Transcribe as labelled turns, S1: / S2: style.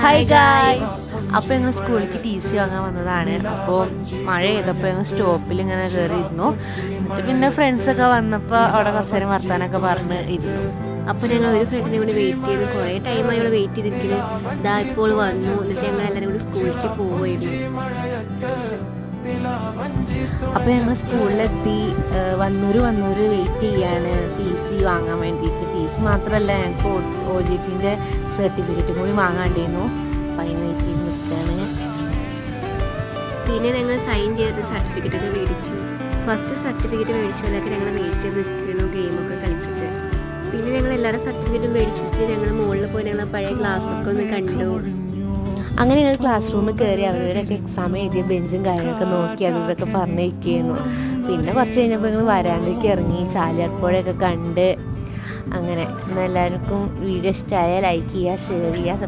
S1: Hi guys. അപ്പോൾ ഞങ്ങൾ സ്കൂളിലേക്ക് ടി സി വാങ്ങാൻ വന്നതാണ്. അപ്പോൾ മഴ ചെയ്തപ്പോൾ ഞങ്ങൾ സ്റ്റോപ്പിൽ ഇങ്ങനെ കയറിയിരുന്നു. എന്നിട്ട് പിന്നെ ഫ്രണ്ട്സൊക്കെ വന്നപ്പോൾ അവിടെ കുറച്ച് നേരം വർത്താനൊക്കെ പറഞ്ഞ് ഇരുന്നു.
S2: അപ്പോൾ ഞങ്ങൾ ഒരു ഫ്രണ്ടിനെ കൂടി വെയിറ്റ് ചെയ്ത് കുറേ ടൈമായി ഇവിടെ വെയിറ്റ് ചെയ്തിരിക്കുന്നത്. ഇതാ ഇപ്പോൾ വന്നു. എന്നിട്ട് ഞങ്ങൾ എല്ലാവരും കൂടി സ്കൂളിലേക്ക് പോവുമായിരുന്നു.
S1: അപ്പോൾ ഞങ്ങൾ സ്കൂളിലെത്തി. വന്നൂര് വെയിറ്റ് ചെയ്യാണ് ടി സി വാങ്ങാൻ വേണ്ടിയിട്ട്. ടി സി മാത്രമല്ല, ഞങ്ങൾക്ക് OJTൻ്റെ സർട്ടിഫിക്കറ്റും കൂടി വാങ്ങാണ്ടിരുന്നു. അപ്പോൾ അതിന് വെയിറ്റ് ചെയ്ത് നിൽക്കുകയാണ്.
S2: പിന്നെ ഞങ്ങൾ സൈൻ ചെയ്തിട്ട് സർട്ടിഫിക്കറ്റ് ഒക്കെ മേടിച്ചു. ഫസ്റ്റ് സർട്ടിഫിക്കറ്റ് മേടിച്ചതിലൊക്കെ ഞങ്ങൾ വെയിറ്റ് ചെയ്ത് നിൽക്കുന്നു ഗെയിമൊക്കെ കളിച്ചിട്ട്. പിന്നെ ഞങ്ങൾ എല്ലാവരും സർട്ടിഫിക്കറ്റും മേടിച്ചിട്ട് ഞങ്ങൾ മുകളിൽ പോയി ഞങ്ങൾ പഴയ ക്ലാസ്സൊക്കെ ഒന്ന് കണ്ടു.
S1: അങ്ങനെ ഞങ്ങൾ ക്ലാസ് റൂമിൽ കയറി അവരുടെയൊക്കെ എക്സാം എഴുതിയ ബെഞ്ചും കാര്യങ്ങളൊക്കെ നോക്കി അതൊക്കെ പറഞ്ഞിരിക്കുന്നു. പിന്നെ കുറച്ച് കഴിഞ്ഞപ്പോൾ ഞങ്ങൾ വരാന്തേക്ക് ഇറങ്ങി ചാലിയാർപ്പുഴയൊക്കെ കണ്ട്. അങ്ങനെ ഇന്ന് എല്ലാവർക്കും വീഡിയോ ഇഷ്ടമായാൽ ലൈക്ക് ചെയ്യുക, ഷെയർ ചെയ്യുക,